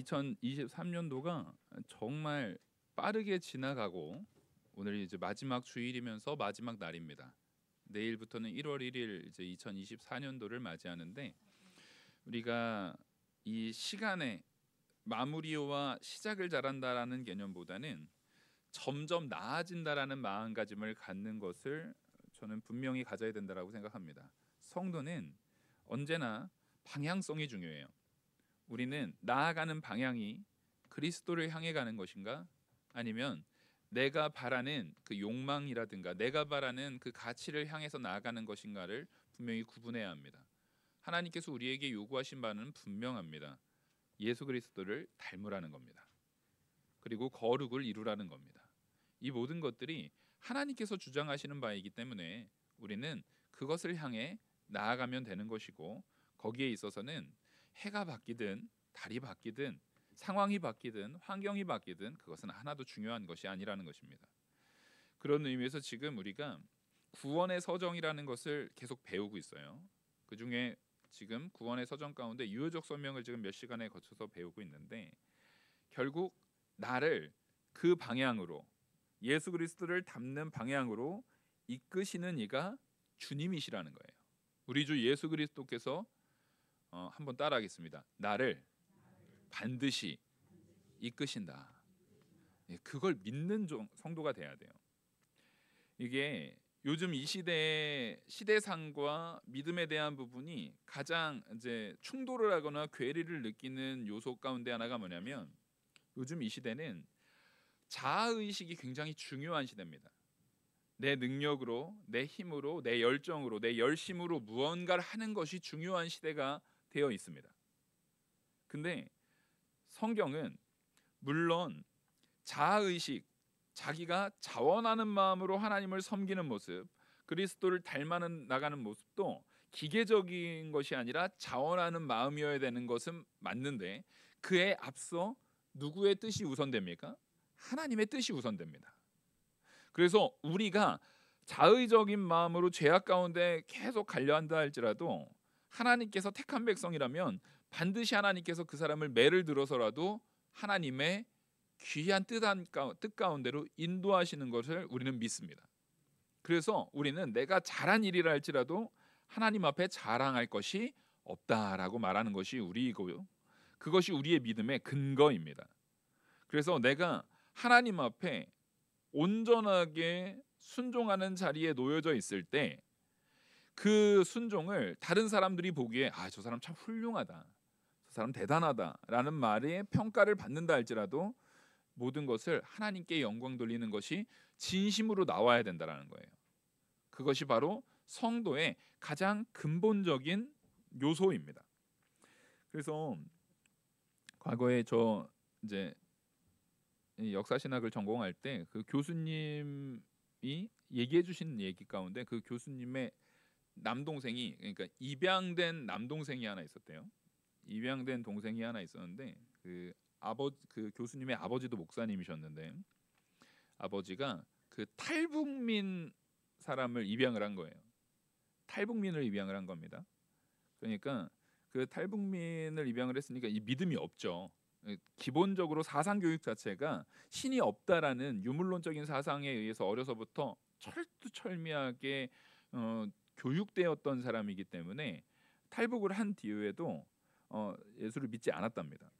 2023년도가 정말 빠르게 지나가고 오늘이 이제 마지막 주일이면서 마지막 날입니다. 내일부터는 1월 1일 이제 2024년도를 맞이하는데 우리가 이 시간의 마무리와 시작을 잘한다라는 개념보다는 점점 나아진다라는 마음가짐을 갖는 것을 저는 분명히 가져야 된다라고 생각합니다. 성도는 언제나 방향성이 중요해요. 우리는 나아가는 방향이 그리스도를 향해 가는 것인가 아니면 내가 바라는 그 욕망이라든가 내가 바라는 그 가치를 향해서 나아가는 것인가를 분명히 구분해야 합니다. 하나님께서 우리에게 요구하신 바는 분명합니다. 예수 그리스도를 닮으라는 겁니다. 그리고 거룩을 이루라는 겁니다. 이 모든 것들이 하나님께서 주장하시는 바이기 때문에 우리는 그것을 향해 나아가면 되는 것이고, 거기에 있어서는 해가 바뀌든 달이 바뀌든 상황이 바뀌든 환경이 바뀌든 그것은 하나도 중요한 것이 아니라는 것입니다. 그런 의미에서 지금 우리가 구원의 서정이라는 것을 계속 배우고 있어요. 그 중에 지금 구원의 서정 가운데 유효적 설명을 지금 몇 시간에 거쳐서 배우고 있는데, 결국 나를 그 방향으로, 예수 그리스도를 닮는 방향으로 이끄시는 이가 주님이시라는 거예요. 우리 주 예수 그리스도께서 한번 따라하겠습니다. 나를 반드시 이끄신다. 그걸 믿는 성도가 돼야 돼요. 이게 요즘 이 시대의 시대상과 믿음에 대한 부분이 가장 이제 충돌을 하거나 괴리를 느끼는 요소 가운데 하나가 뭐냐면, 요즘 이 시대는 자아의식이 굉장히 중요한 시대입니다. 내 능력으로, 내 힘으로, 내 열정으로, 내 열심으로 무언가를 하는 것이 중요한 시대가 되어 있습니다. 근데 성경은 물론 자아의식, 자기가 자원하는 마음으로 하나님을 섬기는 모습, 그리스도를 닮아 나가는 모습도 기계적인 것이 아니라 자원하는 마음이어야 되는 것은 맞는데, 그에 앞서 누구의 뜻이 우선됩니까? 하나님의 뜻이 우선됩니다. 그래서 우리가 자의적인 마음으로 죄악 가운데 계속 가려한다 할지라도 하나님께서 택한 백성이라면 반드시 하나님께서 그 사람을 매를 들어서라도 하나님의 귀한 뜻 가운데로 인도하시는 것을 우리는 믿습니다. 그래서 우리는 내가 잘한 일이라 할지라도 하나님 앞에 자랑할 것이 없다라고 말하는 것이 우리이고요, 그것이 우리의 믿음의 근거입니다. 그래서 내가 하나님 앞에 온전하게 순종하는 자리에 놓여져 있을 때 그 순종을 다른 사람들이 보기에 저 사람 참 훌륭하다, 저 사람 대단하다라는 말에 평가를 받는다 할지라도 모든 것을 하나님께 영광 돌리는 것이 진심으로 나와야 된다라는 거예요. 그것이 바로 성도의 가장 근본적인 요소입니다. 그래서 과거에 저 이제 역사신학을 전공할 때 그 교수님이 얘기해 주신 얘기 가운데 그 교수님의 남동생이, 그러니까 입양된 남동생이 하나 있었대요. 입양된 동생이 하나 있었는데 그 교수님의 아버지도 목사님이셨는데, 아버지가 그 탈북민 사람을 입양을 한 거예요. 탈북민을 입양을 한 겁니다. 그러니까 그 탈북민을 입양을 했으니까 이 믿음이 없죠. 기본적으로 사상 교육 자체가 신이 없다라는 유물론적인 사상에 의해서 어려서부터 철두철미하게 교육되었던 사람이기 때문에 탈북을 한 뒤에도 예수를 믿지 않았답니다.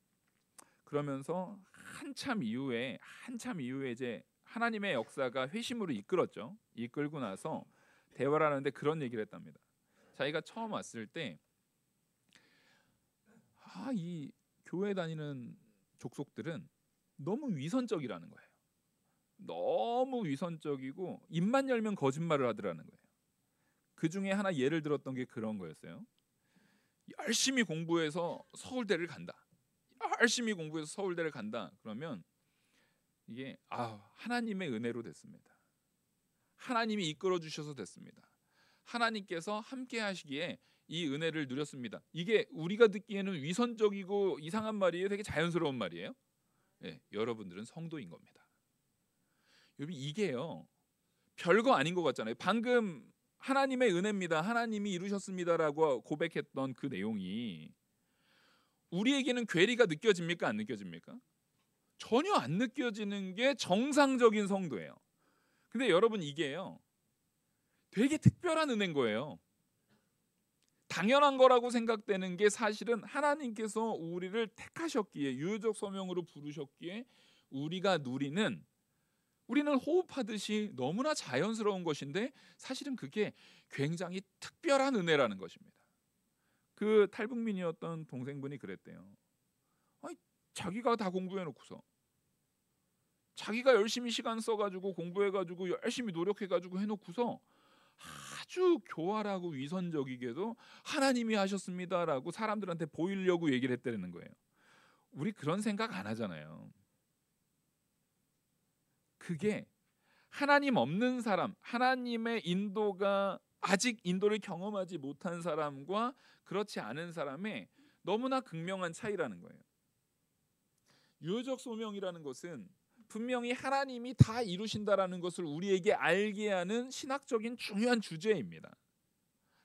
그러면서 한참 이후에 이제 하나님의 역사가 회심으로 이끌었죠. 이끌고 나서 대화를 하는데 그런 얘기를 했답니다. 자기가 처음 왔을 때 이 교회 다니는 족속들은 너무 위선적이라는 거예요. 너무 위선적이고 입만 열면 거짓말을 하더라는 거예요. 그 중에 하나 예를 들었던 게 그런 거였어요. 열심히 공부해서 서울대를 간다. 열심히 공부해서 서울대를 간다. 그러면 이게 하나님의 은혜로 됐습니다. 하나님이 이끌어 주셔서 됐습니다. 하나님께서 함께 하시기에 이 은혜를 누렸습니다. 이게 우리가 듣기에는 위선적이고 이상한 말이에요. 되게 자연스러운 말이에요. 여러분들은 성도인 겁니다. 여러분, 이게요 별거 아닌 것 같잖아요. 방금 하나님의 은혜입니다, 하나님이 이루셨습니다라고 고백했던 그 내용이 우리에게는 괴리가 느껴집니까? 안 느껴집니까? 전혀 안 느껴지는 게 정상적인 성도예요. 근데 여러분, 이게요 되게 특별한 은혜인 거예요. 당연한 거라고 생각되는 게 사실은 하나님께서 우리를 택하셨기에, 유효적 소명으로 부르셨기에 우리가 누리는, 우리는 호흡하듯이 너무나 자연스러운 것인데 사실은 그게 굉장히 특별한 은혜라는 것입니다. 그 탈북민이었던 동생분이 그랬대요. 아니, 자기가 다 공부해놓고서, 자기가 열심히 시간 써가지고 공부해가지고 열심히 노력해가지고 해놓고서 아주 교활하고 위선적이게도 하나님이 하셨습니다라고 사람들한테 보이려고 얘기를 했다는 거예요. 우리 그런 생각 안 하잖아요. 그게 하나님 없는 사람, 하나님의 인도가 아직 인도를 경험하지 못한 사람과 그렇지 않은 사람의 너무나 극명한 차이라는 거예요. 유효적 소명이라는 것은 분명히 하나님이 다 이루신다라는 것을 우리에게 알게 하는 신학적인 중요한 주제입니다.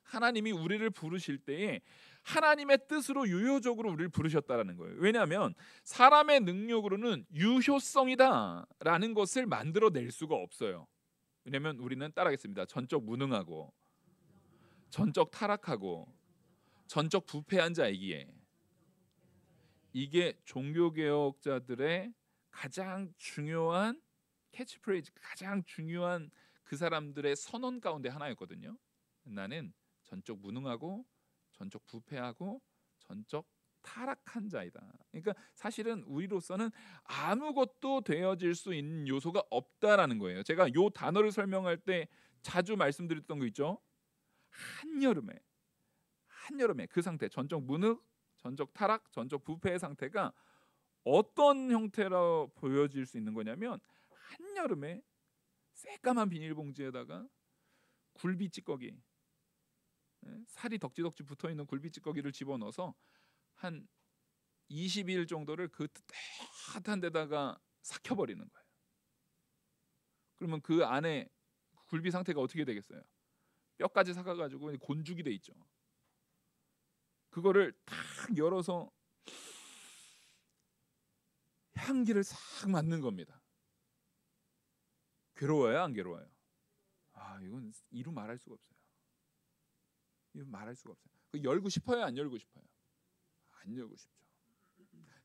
하나님이 우리를 부르실 때에 하나님의 뜻으로 유효적으로 우리를 부르셨다라는 거예요. 왜냐하면 사람의 능력으로는 유효성이다라는 것을 만들어낼 수가 없어요. 왜냐하면 우리는 따라하겠습니다. 전적 무능하고 전적 타락하고 전적 부패한 자이기에. 이게 종교개혁자들의 가장 중요한 캐치프레이즈, 가장 중요한 그 사람들의 선언 가운데 하나였거든요. 나는 전적 무능하고 전적 부패하고 전적 타락한 자이다. 그러니까 사실은 우리로서는 아무것도 되어질 수 있는 요소가 없다라는 거예요. 제가 이 단어를 설명할 때 자주 말씀드렸던 거 있죠. 한여름에 그 상태, 전적 무능, 전적 타락, 전적 부패의 상태가 어떤 형태로 보여질 수 있는 거냐면, 한여름에 새까만 비닐봉지에다가 굴비 찌꺼기, 살이 덕지덕지 붙어있는 굴비 찌꺼기를 집어넣어서 한 20일 정도를 그 따뜻한 데다가 삭혀버리는 거예요. 그러면 그 안에 굴비 상태가 어떻게 되겠어요? 뼈까지 삭아가지고 곤죽이 돼 있죠. 그거를 탁 열어서 향기를 싹 맡는 겁니다. 괴로워요, 안 괴로워요? 이건 이루 말할 수가 없어요. 이루 말할 수가 없어요. 그 열고 싶어요, 안 열고 싶어요? 안 열고 싶죠.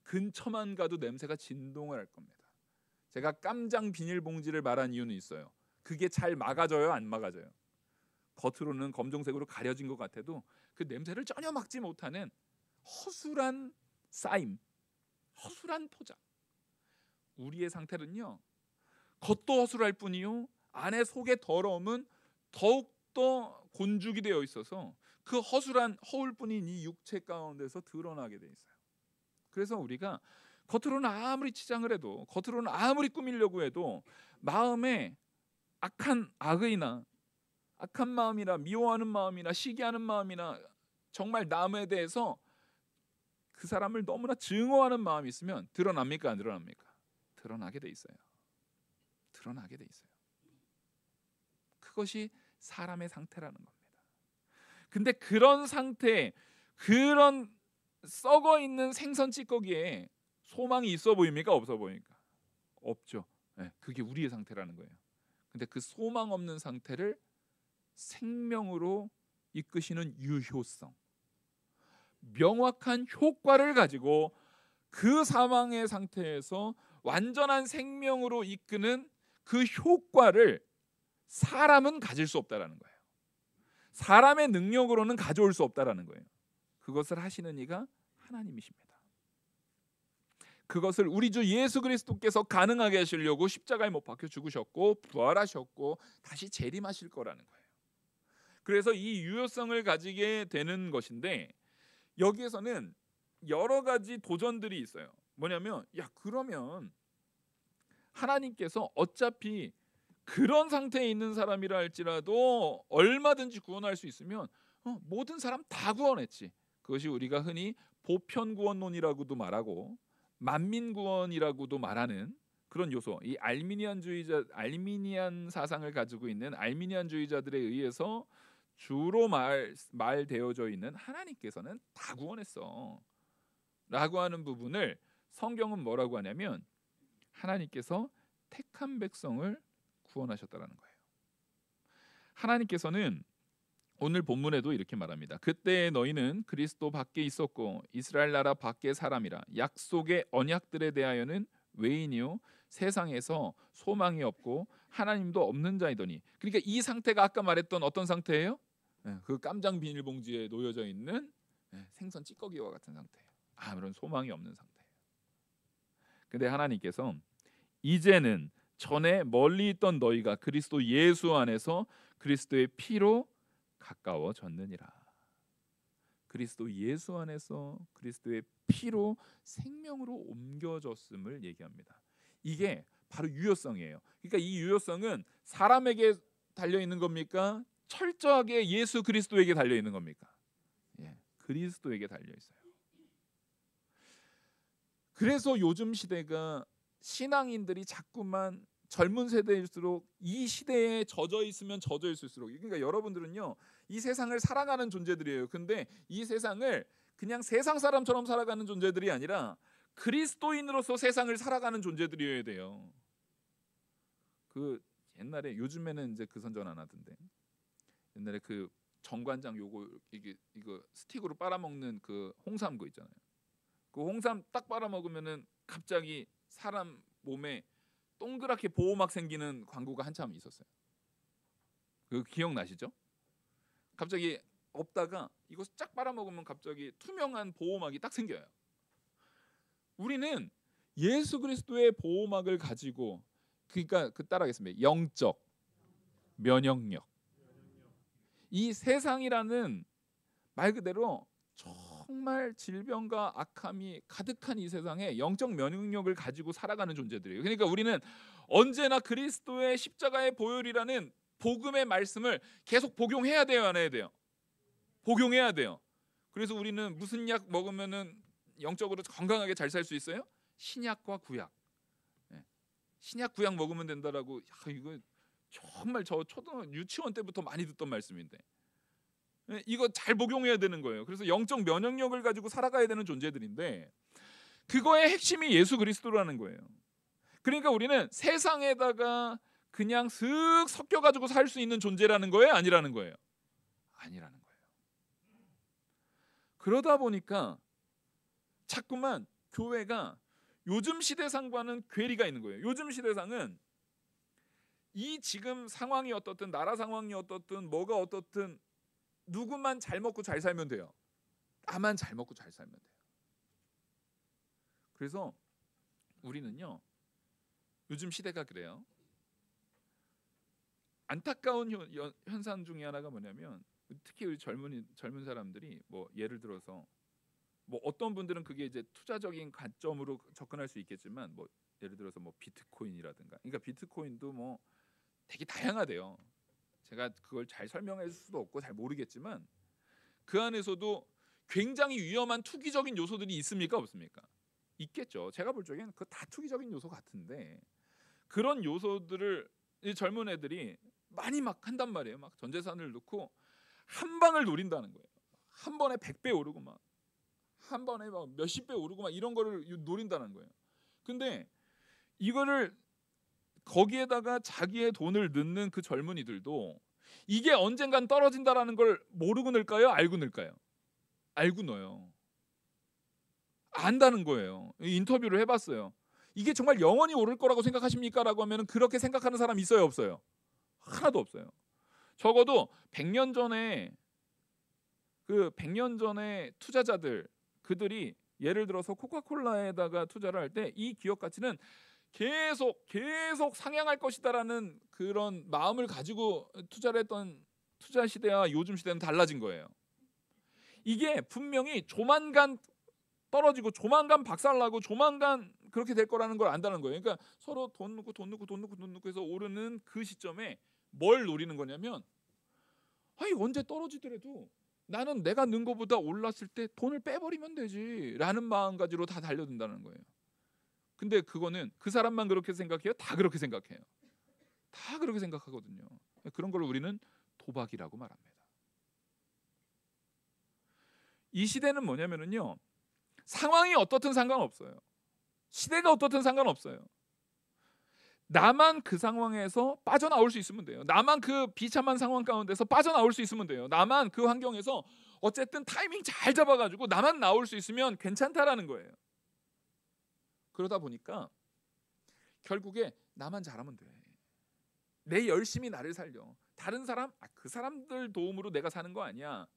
근처만 가도 냄새가 진동을 할 겁니다. 제가 깜장 비닐봉지를 말한 이유는 있어요. 그게 잘 막아져요, 안 막아져요? 겉으로는 검정색으로 가려진 것 같아도 그 냄새를 전혀 막지 못하는 허술한 쌓임, 허술한 포장. 우리의 상태는요, 겉도 허술할 뿐이요, 안에 속의 더러움은 더욱더 곤죽이 되어 있어서 그 허술한 허울뿐인 이 육체 가운데서 드러나게 돼 있어요. 그래서 우리가 겉으로는 아무리 치장을 해도, 겉으로는 아무리 꾸미려고 해도 마음에 악한 악의나 악한 마음이나 미워하는 마음이나 시기하는 마음이나 정말 남에 대해서 그 사람을 너무나 증오하는 마음이 있으면 드러납니까, 안 드러납니까? 드러나게 돼 있어요. 드러나게 돼 있어요. 그것이 사람의 상태라는 겁니다. 근데 그런 상태, 그런 썩어 있는 생선 찌꺼기에 소망이 있어 보입니까, 없어 보입니까? 없죠. 그게 우리의 상태라는 거예요. 근데 그 소망 없는 상태를 생명으로 이끄시는 유효성, 명확한 효과를 가지고 그 사망의 상태에서 완전한 생명으로 이끄는 그 효과를 사람은 가질 수 없다라는 거예요. 사람의 능력으로는 가져올 수 없다라는 거예요. 그것을 하시는 이가 하나님이십니다. 그것을 우리 주 예수 그리스도께서 가능하게 하시려고 십자가에 못 박혀 죽으셨고 부활하셨고 다시 재림하실 거라는 거예요. 그래서 이 유효성을 가지게 되는 것인데, 여기에서는 여러 가지 도전들이 있어요. 뭐냐면, 그러면 하나님께서 어차피 그런 상태에 있는 사람이라 할지라도 얼마든지 구원할 수 있으면 모든 사람 다 구원했지. 그것이 우리가 흔히 보편구원론이라고도 말하고 만민구원이라고도 말하는 그런 요소, 이 알미니안 사상을 가지고 있는 알미니안주의자들에 의해서 주로 말되어져 있는 하나님께서는 다 구원했어. 라고 하는 부분을 성경은 뭐라고 하냐면 하나님께서 택한 백성을 구원하셨다라는 거예요. 하나님께서는 오늘 본문에도 이렇게 말합니다. 그때 너희는 그리스도 밖에 있었고 이스라엘 나라 밖의 사람이라 약속의 언약들에 대하여는 외인이요 세상에서 소망이 없고 하나님도 없는 자이더니. 그러니까 이 상태가 아까 말했던 어떤 상태예요? 그 깜장 비닐봉지에 놓여져 있는 생선 찌꺼기와 같은 상태예요. 아무런 소망이 없는 상태예요. 근데 하나님께서 이제는 전에 멀리 있던 너희가 그리스도 예수 안에서 그리스도의 피로 가까워졌느니라. 그리스도 예수 안에서 그리스도의 피로 생명으로 옮겨졌음을 얘기합니다. 이게 바로 유효성이에요. 그러니까 이 유효성은 사람에게 달려 있는 겁니까? 철저하게 예수 그리스도에게 달려 있는 겁니까? 그리스도에게 달려 있어요. 그래서 요즘 시대가 신앙인들이 자꾸만 젊은 세대일수록 이 시대에 젖어 있으면 젖어 있을수록, 그러니까 여러분들은요 이 세상을 살아가는 존재들이에요. 근데 이 세상을 그냥 세상 사람처럼 살아가는 존재들이 아니라 그리스도인으로서 세상을 살아가는 존재들이어야 돼요. 그 옛날에, 요즘에는 이제 그 선전 안 하던데, 옛날에 그 정관장 요거 이거 스틱으로 빨아먹는 그 홍삼 거 있잖아요. 그 홍삼 딱 빨아먹으면은 갑자기 사람 몸에 동그랗게 보호막 생기는 광고가 한참 있었어요. 그 기억나시죠? 갑자기 없다가 이거 쫙 빨아먹으면 갑자기 투명한 보호막이 딱 생겨요. 우리는 예수 그리스도의 보호막을 가지고, 그러니까 따라하겠습니다. 영적 면역력. 이 세상이라는 말 그대로 정말 질병과 악함이 가득한 이 세상에 영적 면역력을 가지고 살아가는 존재들이에요. 그러니까 우리는 언제나 그리스도의 십자가의 보혈이라는 복음의 말씀을 계속 복용해야 돼요, 안 해야 돼요? 복용해야 돼요. 그래서 우리는 무슨 약 먹으면은 영적으로 건강하게 잘 살 수 있어요? 신약과 구약. 신약 구약 먹으면 된다라고, 이거 정말 저 초등 유치원 때부터 많이 듣던 말씀인데 이거 잘 복용해야 되는 거예요. 그래서 영적 면역력을 가지고 살아가야 되는 존재들인데 그거의 핵심이 예수 그리스도라는 거예요. 그러니까 우리는 세상에다가 그냥 슥 섞여가지고 살 수 있는 존재라는 거예요, 아니라는 거예요? 아니라는 거예요. 그러다 보니까 자꾸만 교회가 요즘 시대상과는 괴리가 있는 거예요. 요즘 시대상은 이 지금 상황이 어떻든 나라 상황이 어떻든 뭐가 어떻든 누구만 잘 먹고 잘 살면 돼요. 나만 잘 먹고 잘 살면 돼요. 그래서 우리는요 요즘 시대가 그래요. 안타까운 현상 중에 하나가 뭐냐면, 특히 우리 젊은 사람들이 뭐 예를 들어서 뭐 어떤 분들은 그게 이제 투자적인 관점으로 접근할 수 있겠지만, 뭐 예를 들어서 뭐 비트코인이라든가, 그러니까 비트코인도 뭐 되게 다양하대요. 제가 그걸 잘 설명할 수도 없고 잘 모르겠지만 그 안에서도 굉장히 위험한 투기적인 요소들이 있습니까, 없습니까? 있겠죠. 제가 볼 적에는 그 다 투기적인 요소 같은데, 그런 요소들을 이 젊은 애들이 많이 막 한단 말이에요. 막 전 재산을 넣고 한 방을 노린다는 거예요. 한 번에 100배 오르고 막 한 번에 막 몇십 배 오르고 막 이런 거를 노린다는 거예요. 근데 이거를 거기에다가 자기의 돈을 넣는 그 젊은이들도 이게 언젠간 떨어진다라는 걸 모르고 넣을까요? 알고 넣을까요? 알고 넣어요. 안다는 거예요. 인터뷰를 해봤어요. 이게 정말 영원히 오를 거라고 생각하십니까? 라고 하면 그렇게 생각하는 사람 있어요, 없어요? 하나도 없어요. 적어도 100년 전에 그 100년 전에 투자자들, 그들이 예를 들어서 코카콜라에다가 투자를 할 때 이 기업 가치는 계속 상향할 것이다라는 그런 마음을 가지고 투자를 했던 투자 시대와 요즘 시대는 달라진 거예요. 이게 분명히 조만간 떨어지고 조만간 박살나고 조만간 그렇게 될 거라는 걸 안다는 거예요. 그러니까 서로 돈 넣고 해서 오르는 그 시점에 뭘 노리는 거냐면, 아니 언제 떨어지더라도 나는 내가 넣은 거보다 올랐을 때 돈을 빼버리면 되지 라는 마음가지로 다 달려든다는 거예요. 근데 그거는 그 사람만 그렇게 생각해요? 다 그렇게 생각해요. 다 그렇게 생각하거든요. 그런 걸 우리는 도박이라고 말합니다. 이 시대는 뭐냐면요, 상황이 어떻든 상관없어요. 시대가 어떻든 상관없어요. 나만 그 상황에서 빠져나올 수 있으면 돼요. 나만 그 비참한 상황 가운데서 빠져나올 수 있으면 돼요. 나만 그 환경에서 어쨌든 타이밍 잘 잡아가지고 나만 나올 수 있으면 괜찮다라는 거예요. 그러다 보니까 결국에 나만 잘하면 돼. 내 열심히 나를 살려. 다른 사람? 그 사람들 도움으로 내가 사는 거 아니야.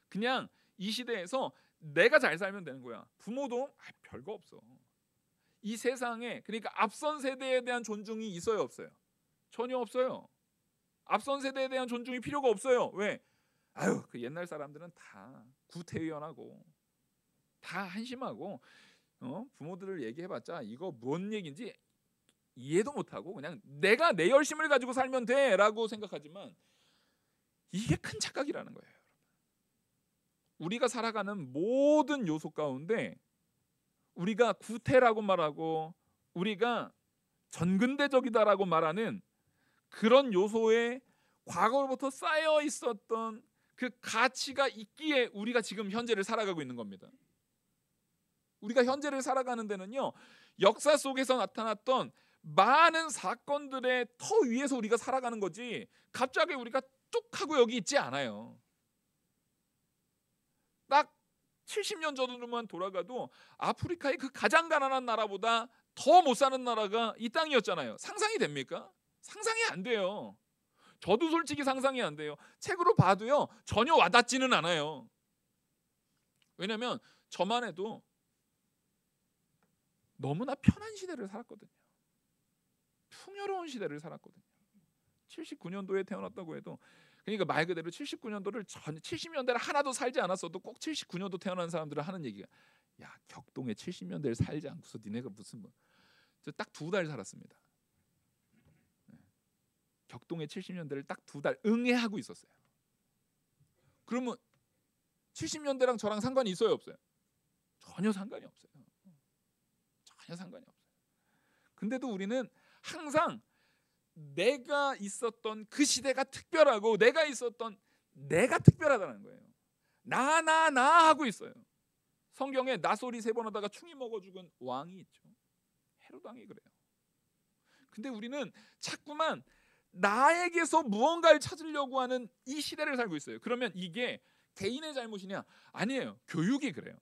그냥 이 시대에서 내가 잘 살면 되는 거야. 부모 도움? 별거 없어. 이 세상에 그러니까 앞선 세대에 대한 존중이 있어요, 없어요? 전혀 없어요. 앞선 세대에 대한 존중이 필요가 없어요. 왜? 그 옛날 사람들은 다 구태의연하고 다 한심하고 부모들을 얘기해봤자 이거 뭔 얘기인지 이해도 못하고 그냥 내가 내 열심을 가지고 살면 돼라고 생각하지만 이게 큰 착각이라는 거예요. 우리가 살아가는 모든 요소 가운데 우리가 구태라고 말하고 우리가 전근대적이다라고 말하는 그런 요소에 과거로부터 쌓여 있었던 그 가치가 있기에 우리가 지금 현재를 살아가고 있는 겁니다. 우리가 현재를 살아가는 데는요, 역사 속에서 나타났던 많은 사건들의 터 위에서 우리가 살아가는 거지 갑자기 우리가 뚝 하고 여기 있지 않아요. 딱 70년 전으로만 돌아가도 아프리카의 그 가장 가난한 나라보다 더 못 사는 나라가 이 땅이었잖아요. 상상이 됩니까? 상상이 안 돼요. 저도 솔직히 상상이 안 돼요. 책으로 봐도요 전혀 와닿지는 않아요. 왜냐하면 저만 해도 너무나 편한 시대를 살았거든요. 풍요로운 시대를 살았거든요. 79년도에 태어났다고 해도 그러니까 말 그대로 79년도를 70년대를 하나도 살지 않았어도 꼭 79년도 태어난 사람들은 하는 얘기가 야 격동에 70년대를 살지 않고서 니네가 무슨 저 딱 2달 살았습니다. 격동에 70년대를 딱 2달 응애하고 있었어요. 그러면 70년대랑 저랑 상관이 있어요 없어요? 전혀 상관이 없어요. 전혀 상관이 없어요. 근데도 우리는 항상 내가 있었던 그 시대가 특별하고 내가 특별하다는 거예요. 나 하고 있어요. 성경에 나 소리 3번 하다가 충이 먹어 죽은 왕이 있죠. 헤롯 왕이 그래요. 근데 우리는 자꾸만 나에게서 무언가를 찾으려고 하는 이 시대를 살고 있어요. 그러면 이게 개인의 잘못이냐? 아니에요. 교육이 그래요.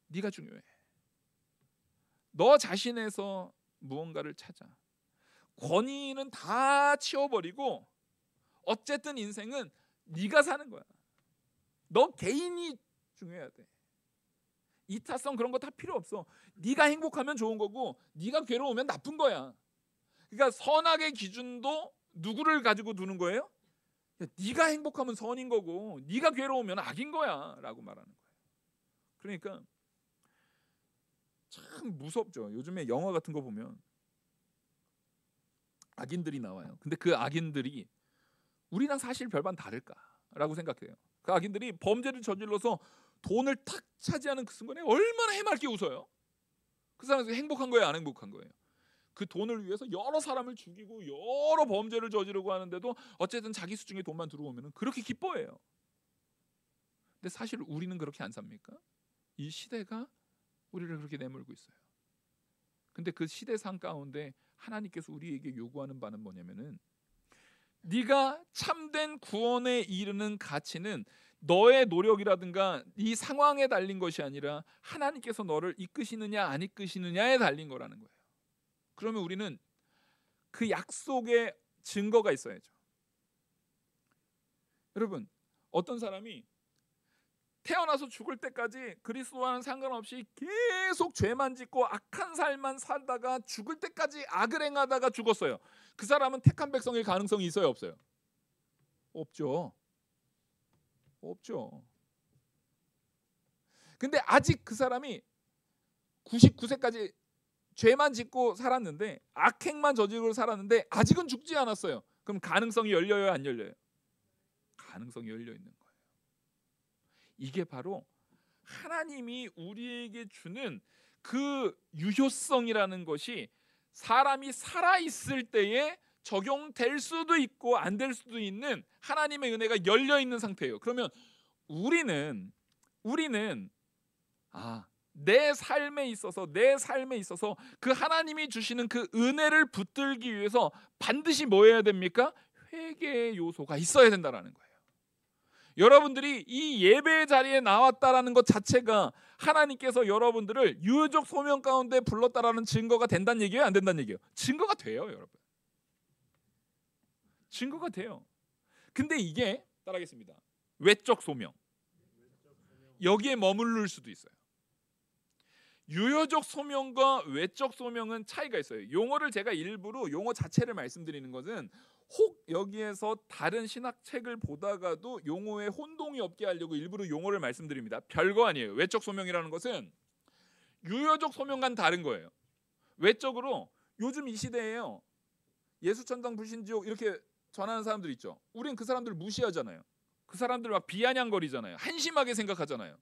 네가 중요해. 너 자신에서 무언가를 찾아. 권위는 다 치워버리고 어쨌든 인생은 네가 사는 거야. 너 개인이 중요해야 돼. 이타성 그런 거 다 필요 없어. 네가 행복하면 좋은 거고 네가 괴로우면 나쁜 거야. 그러니까 선악의 기준도 누구를 가지고 두는 거예요? 네가 행복하면 선인 거고 네가 괴로우면 악인 거야 라고 말하는 거예요. 그러니까 참 무섭죠. 요즘에 영화 같은 거 보면 악인들이 나와요. 근데 그 악인들이 우리랑 사실 별반 다를까라고 생각해요. 그 악인들이 범죄를 저질러서 돈을 탁 차지하는 그 순간에 얼마나 해맑게 웃어요. 그 사람이 행복한 거예요, 안 행복한 거예요? 그 돈을 위해서 여러 사람을 죽이고 여러 범죄를 저지르고 하는데도 어쨌든 자기 수중에 돈만 들어오면 그렇게 기뻐해요. 근데 사실 우리는 그렇게 안 삽니까? 이 시대가 우리를 그렇게 내몰고 있어요. 근데 그 시대상 가운데 하나님께서 우리에게 요구하는 바는 뭐냐면은 네가 참된 구원에 이르는 가치는 너의 노력이라든가 이 상황에 달린 것이 아니라 하나님께서 너를 이끄시느냐 안 이끄시느냐에 달린 거라는 거예요. 그러면 우리는 그 약속의 증거가 있어야죠. 여러분, 어떤 사람이 태어나서 죽을 때까지 그리스도와는 상관없이 계속 죄만 짓고 악한 삶만 살다가 죽을 때까지 악을 행하다가 죽었어요. 그 사람은 택한 백성일 가능성이 있어요 없어요? 없죠. 없죠. 근데 아직 그 사람이 99세까지 죄만 짓고 살았는데 악행만 저지르고 살았는데 아직은 죽지 않았어요. 그럼 가능성이 열려요 안 열려요? 가능성이 열려 있는 거예요. 이게 바로 하나님이 우리에게 주는 그 유효성이라는 것이 사람이 살아있을 때에 적용될 수도 있고 안 될 수도 있는 하나님의 은혜가 열려 있는 상태예요. 그러면 우리는 내 삶에 있어서 그 하나님이 주시는 그 은혜를 붙들기 위해서 반드시 뭐 해야 됩니까? 회개의 요소가 있어야 된다라는 거예요. 여러분들이 이 예배의 자리에 나왔다라는 것 자체가 하나님께서 여러분들을 유효적 소명 가운데 불렀다라는 증거가 된다는 얘기예요, 안 된다는 얘기예요? 증거가 돼요, 여러분. 증거가 돼요. 근데 이게 따라하겠습니다. 외적 소명. 여기에 머무를 수도 있어요. 유효적 소명과 외적 소명은 차이가 있어요. 용어를 제가 일부러 용어 자체를 말씀드리는 것은 혹 여기에서 다른 신학책을 보다가도 용어에 혼동이 없게 하려고 일부러 용어를 말씀드립니다. 별거 아니에요. 외적 소명이라는 것은 유효적 소명과는 다른 거예요. 외적으로 요즘 이 시대에요, 예수 천당 불신 지옥 이렇게 전하는 사람들 있죠. 우린 그 사람들 무시하잖아요. 그 사람들 막 비아냥거리잖아요. 한심하게 생각하잖아요.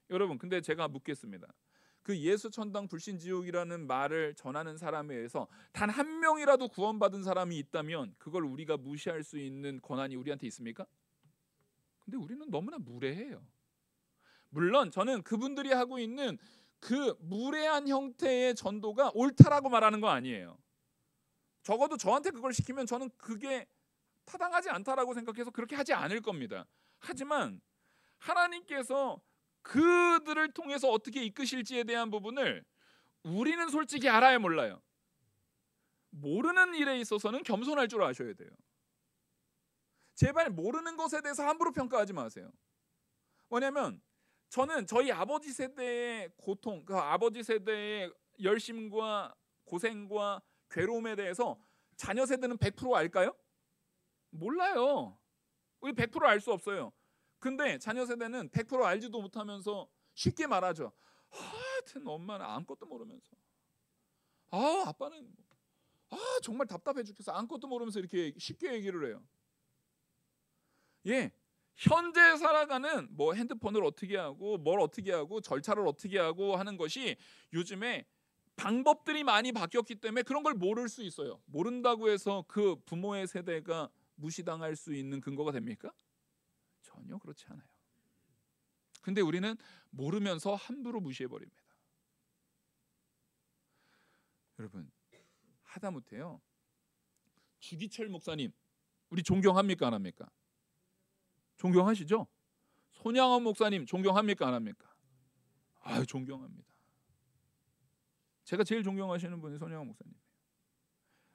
여러분, 근데 제가 묻겠습니다. 그 예수 천당 불신 지옥이라는 말을 전하는 사람에 의해서 단 한 명이라도 구원받은 사람이 있다면 그걸 우리가 무시할 수 있는 권한이 우리한테 있습니까? 근데 우리는 너무나 무례해요. 물론 저는 그분들이 하고 있는 그 무례한 형태의 전도가 옳다라고 말하는 거 아니에요. 적어도 저한테 그걸 시키면 저는 그게 타당하지 않다라고 생각해서 그렇게 하지 않을 겁니다. 하지만 하나님께서 그들을 통해서 어떻게 이끄실지에 대한 부분을 우리는 솔직히 알아야 몰라요. 모르는 일에 있어서는 겸손할 줄 아셔야 돼요. 제발 모르는 것에 대해서 함부로 평가하지 마세요. 뭐냐면 저는 저희 아버지 세대의 고통, 그 아버지 세대의 열심과 고생과 괴로움에 대해서 자녀 세대는 100% 알까요? 몰라요. 우리 100% 알 수 없어요. 근데 자녀 세대는 100% 알지도 못하면서 쉽게 말하죠. 하여튼 엄마는 아무것도 모르면서, 아빠는 정말 답답해 죽겠어, 아무것도 모르면서 이렇게 쉽게 얘기를 해요. 예, 현재 살아가는 뭐 핸드폰을 어떻게 하고 뭘 어떻게 하고 절차를 어떻게 하고 하는 것이 요즘에 방법들이 많이 바뀌었기 때문에 그런 걸 모를 수 있어요. 모른다고 해서 그 부모의 세대가 무시당할 수 있는 근거가 됩니까? 전혀 그렇지 않아요. 근데 우리는 모르면서 함부로 무시해버립니다. 여러분, 하다못해요, 주기철 목사님 우리 존경합니까 안 합니까? 존경하시죠? 손양원 목사님 존경합니까 안 합니까? 존경합니다. 제가 제일 존경하시는 분이 손양원 목사님이에요.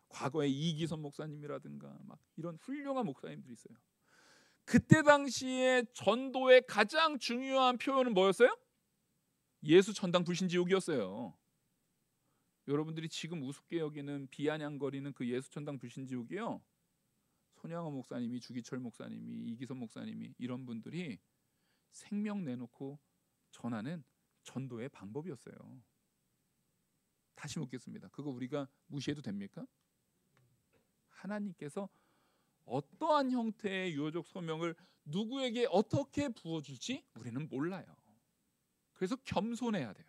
과거에 이기선 목사님이라든가 막 이런 훌륭한 목사님들이 있어요. 그때 당시에 전도의 가장 중요한 표현은 뭐였어요? 예수 천당 불신 지옥이었어요. 여러분들이 지금 우습게 여기는 비아냥거리는 그 예수 천당 불신 지옥이요, 손양원 목사님이, 주기철 목사님이, 이기선 목사님이 이런 분들이 생명 내놓고 전하는 전도의 방법이었어요. 다시 묻겠습니다. 그거 우리가 무시해도 됩니까? 하나님께서 어떠한 형태의 유효적 소명을 누구에게 어떻게 부어줄지 우리는 몰라요. 그래서 겸손해야 돼요.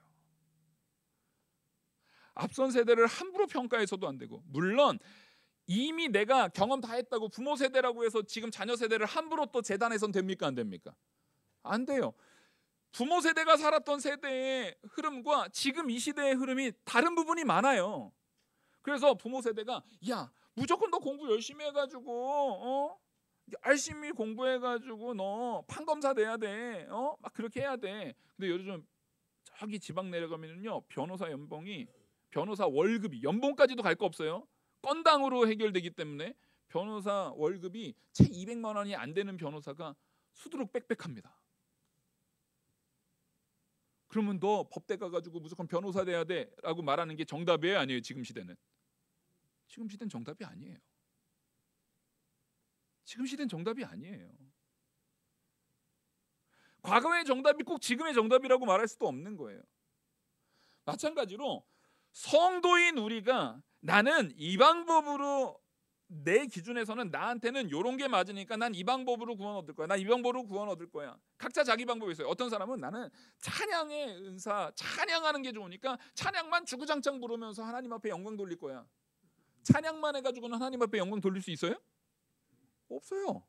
앞선 세대를 함부로 평가해서도 안 되고, 물론 이미 내가 경험 다 했다고 부모 세대라고 해서 지금 자녀 세대를 함부로 또 재단해선 됩니까 안 됩니까? 안 돼요. 부모 세대가 살았던 세대의 흐름과 지금 이 시대의 흐름이 다른 부분이 많아요. 그래서 부모 세대가 무조건 너 공부 열심히 해가지고 열심히 공부해가지고 너 판검사 돼야 돼, 막 그렇게 해야 돼. 근데 요즘 저기 지방 내려가면요, 변호사 연봉이, 변호사 월급이, 연봉까지도 갈 거 없어요. 건당으로 해결되기 때문에 변호사 월급이 채 200만 원이 안 되는 변호사가 수두룩 빽빽합니다. 그러면 너 법대 가가지고 무조건 변호사 돼야 돼라고 말하는 게 정답이에요, 아니에요? 지금 시대는 정답이 아니에요. 지금 시대는 정답이 아니에요. 과거의 정답이 꼭 지금의 정답이라고 말할 수도 없는 거예요. 마찬가지로 성도인 우리가 나는 이 방법으로, 내 기준에서는 나한테는 이런 게 맞으니까 난 이 방법으로 구원 얻을 거야, 난 이 방법으로 구원 얻을 거야. 각자 자기 방법이 있어요. 어떤 사람은 나는 찬양의 은사, 찬양하는 게 좋으니까 찬양만 주구장창 부르면서 하나님 앞에 영광 돌릴 거야. 찬양만 해가지고는 하나님 앞에 영광 돌릴 수 있어요? 없어요.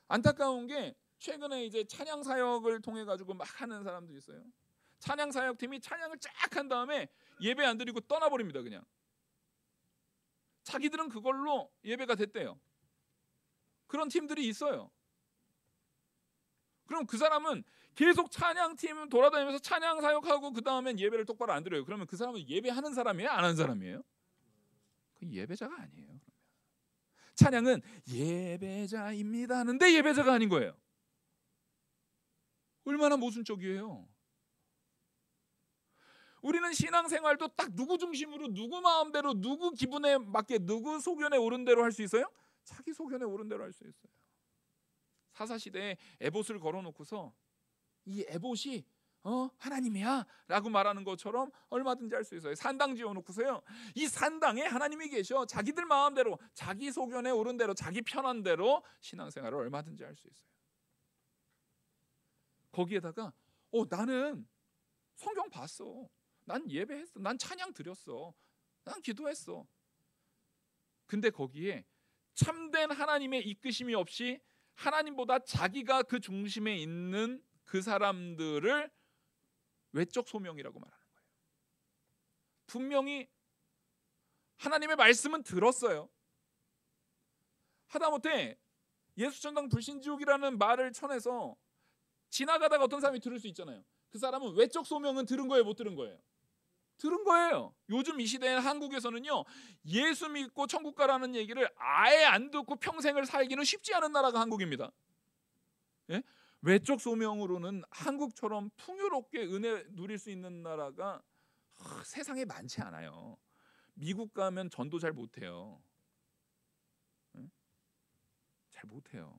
안타까운 게 최근에 이제 찬양 사역을 통해 가지고 막 하는 사람들이 있어요. 찬양 사역팀이 찬양을 쫙 한 다음에 예배 안 드리고 떠나버립니다. 그냥 자기들은 그걸로 예배가 됐대요. 그런 팀들이 있어요. 그럼 그 사람은 계속 찬양팀 돌아다니면서 찬양 사역하고 그 다음엔 예배를 똑바로 안 드려요. 그러면 그 사람은 예배하는 사람이에요? 안 하는 사람이에요? 그 예배자가 아니에요. 찬양은 예배자입니다 하는데 예배자가 아닌 거예요. 얼마나 모순적이에요. 우리는 신앙생활도 딱 누구 중심으로, 누구 마음대로, 누구 기분에 맞게, 누구 소견에 오른 대로 할 수 있어요? 자기 소견에 오른 대로 할 수 있어요. 사사시대에 에봇을 걸어놓고서 이 에봇이 하나님이야 라고 말하는 것처럼 얼마든지 할 수 있어요. 산당 지어놓고서요, 이 산당에 하나님이 계셔. 자기들 마음대로, 자기 소견에 오른 대로, 자기 편한 대로 신앙생활을 얼마든지 할 수 있어요. 거기에다가 나는 성경 봤어, 난 예배했어, 난 찬양 드렸어, 난 기도했어. 근데 거기에 참된 하나님의 이끄심이 없이 하나님보다 자기가 그 중심에 있는 그 사람들을 외적 소명이라고 말하는 거예요. 분명히 하나님의 말씀은 들었어요. 하다못해 예수천당 불신지옥이라는 말을 쳐내서 지나가다가 어떤 사람이 들을 수 있잖아요. 그 사람은 외적 소명은 들은 거예요, 못 들은 거예요? 들은 거예요. 요즘 이 시대에 한국에서는요, 예수 믿고 천국 가라는 얘기를 아예 안 듣고 평생을 살기는 쉽지 않은 나라가 한국입니다. 예? 외적 소명으로는 한국처럼 풍요롭게 은혜 누릴 수 있는 나라가 세상에 많지 않아요. 미국 가면 전도 잘 못해요. 예? 잘 못해요.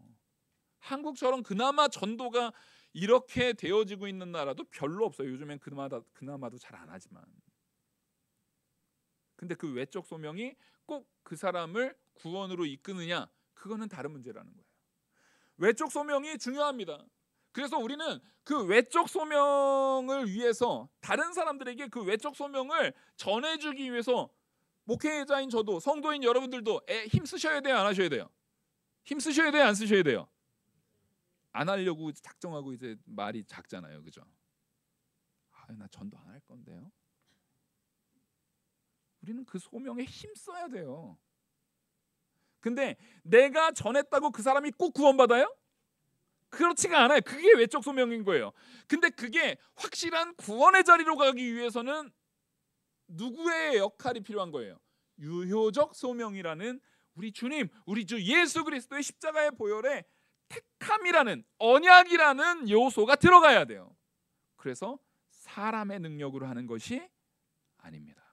한국처럼 그나마 전도가 이렇게 되어지고 있는 나라도 별로 없어요. 요즘엔 그나마도 잘 안 하지만. 근데 그 외적 소명이 꼭 그 사람을 구원으로 이끄느냐, 그거는 다른 문제라는 거예요. 외적 소명이 중요합니다. 그래서 우리는 그 외적 소명을 위해서, 다른 사람들에게 그 외적 소명을 전해주기 위해서 목회자인 저도, 성도인 여러분들도 힘쓰셔야 돼요, 안 하셔야 돼요? 힘쓰셔야 돼요, 안 쓰셔야 돼요? 안 하려고 작정하고 이제 말이 작잖아요, 그죠? 나 전도 안 할 건데요. 우리는 그 소명에 힘써야 돼요. 근데 내가 전했다고 그 사람이 꼭 구원받아요? 그렇지가 않아요. 그게 외적 소명인 거예요. 근데 그게 확실한 구원의 자리로 가기 위해서는 누구의 역할이 필요한 거예요? 유효적 소명이라는 우리 주님, 우리 주 예수 그리스도의 십자가의 보혈에 택함이라는, 언약이라는 요소가 들어가야 돼요. 그래서 사람의 능력으로 하는 것이 아닙니다.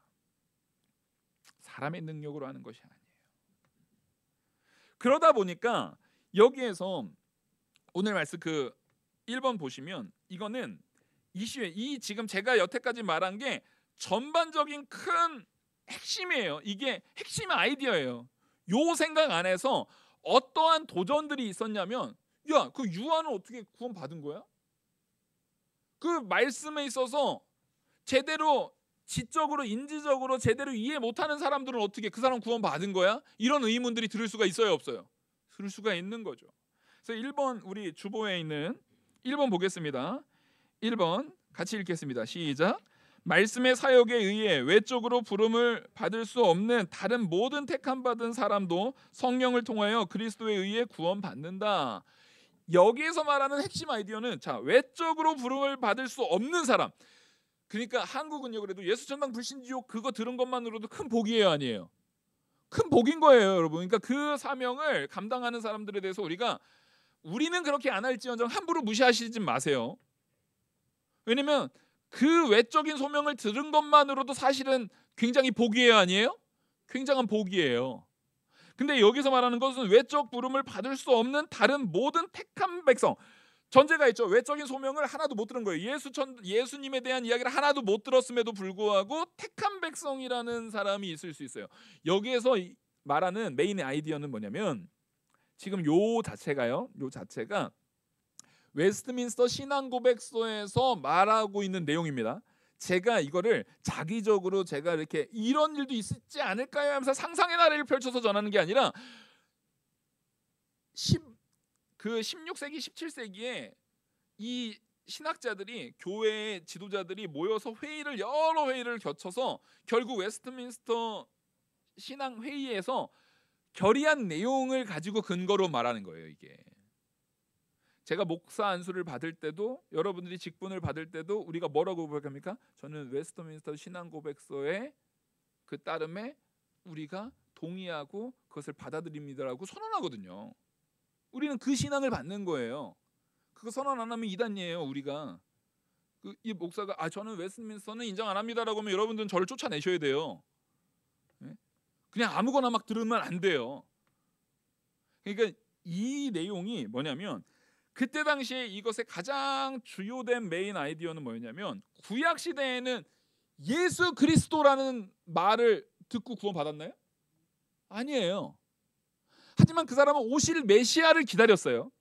사람의 능력으로 하는 것이 아니에요. 그러다 보니까 여기에서 오늘 말씀 그 1번 보시면, 이거는 이 지금 제가 여태까지 말한 게 전반적인 큰 핵심이에요. 이게 핵심 아이디어예요. 요 생각 안에서 어떠한 도전들이 있었냐면, 야, 그 유아는 어떻게 구원 받은 거야? 그 말씀에 있어서 제대로 지적으로, 인지적으로 제대로 이해 못하는 사람들은 어떻게 그 사람 구원 받은 거야? 이런 의문들이 들을 수가 있어요, 없어요? 들을 수가 있는 거죠. 그래서 1번, 우리 주보에 있는 1번 보겠습니다. 1번 같이 읽겠습니다. 시작. 말씀의 사역에 의해 외적으로 부름을 받을 수 없는 다른 모든 택함 받은 사람도 성령을 통하여 그리스도에 의해 구원받는다. 여기에서 말하는 핵심 아이디어는, 자, 외적으로 부름을 받을 수 없는 사람. 그러니까 한국은요, 그래도 예수천당 불신지옥 그거 들은 것만으로도 큰 복이에요, 아니에요? 큰 복인 거예요, 여러분. 그러니까 그 사명을 감당하는 사람들에 대해서 우리는 그렇게 안 할지언정 함부로 무시하시지 마세요. 왜냐면 그 외적인 소명을 들은 것만으로도 사실은 굉장히 복이에요, 아니에요? 굉장한 복이에요. 근데 여기서 말하는 것은 외적 부름을 받을 수 없는 다른 모든 택한 백성. 전제가 있죠. 외적인 소명을 하나도 못 들은 거예요. 예수님에 대한 이야기를 하나도 못 들었음에도 불구하고 택한 백성이라는 사람이 있을 수 있어요. 여기에서 말하는 메인의 아이디어는 뭐냐면, 지금 요 자체가 웨스트민스터 신앙고백서에서 말하고 있는 내용입니다. 제가 이거를 자기적으로 제가 이렇게 이런 일도 있지 않을까요 하면서 상상의 나래를 펼쳐서 전하는 게 아니라 그 16세기 17세기에 이 신학자들이 교회 지도자들이 모여서 여러 회의를 거쳐서 결국 웨스트민스터 신앙 회의에서 결의한 내용을 가지고 근거로 말하는 거예요. 이게 제가 목사 안수를 받을 때도 여러분들이 직분을 받을 때도 우리가 뭐라고 고백합니까? 저는 웨스트민스터 신앙 고백서에 그 따름에 우리가 동의하고 그것을 받아들입니다라고 선언하거든요. 우리는 그 신앙을 받는 거예요. 그거 선언 안 하면 이단이에요. 우리가 이 목사가 저는 웨스트민스터는 인정 안 합니다라고 하면 여러분들은 저를 쫓아내셔야 돼요. 그냥 아무거나 막 들으면 안 돼요. 그러니까 이 내용이 뭐냐면 그때 당시에 이것의 가장 주요된 메인 아이디어는 뭐였냐면 구약 시대에는 예수 그리스도라는 말을 듣고 구원받았나요? 아니에요. 하지만 그 사람은 오실 메시아를 기다렸어요.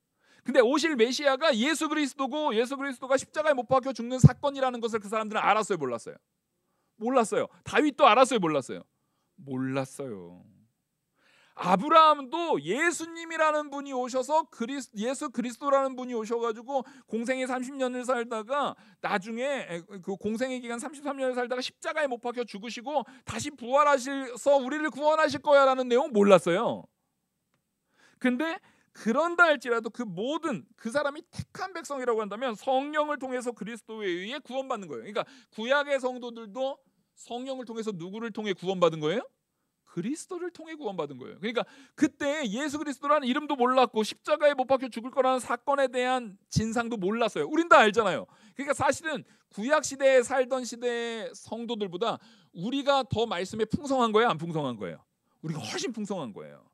근데 오실 메시아가 예수 그리스도고 예수 그리스도가 십자가에 못 박혀 죽는 사건이라는 것을 그 사람들은 알았어요, 몰랐어요? 몰랐어요. 다윗도 알았어요, 몰랐어요? 몰랐어요. 아브라함도 예수님이라는 분이 오셔서 예수 그리스도라는 분이 오셔가지고 공생애 30년을 살다가 나중에 그 공생애 기간 33년을 살다가 십자가에 못 박혀 죽으시고 다시 부활하셔서 우리를 구원하실 거야라는 내용 몰랐어요. 근데 그런다 할지라도 그 사람이 택한 백성이라고 한다면 성령을 통해서 그리스도에 의해 구원받는 거예요. 그러니까 구약의 성도들도 성령을 통해서 누구를 통해 구원받은 거예요? 그리스도를 통해 구원받은 거예요. 그러니까 그때 예수 그리스도라는 이름도 몰랐고 십자가에 못 박혀 죽을 거라는 사건에 대한 진상도 몰랐어요. 우린 다 알잖아요. 그러니까 사실은 구약 시대에 살던 시대의 성도들보다 우리가 더 말씀에 풍성한 거예요, 안 풍성한 거예요? 우리가 훨씬 풍성한 거예요.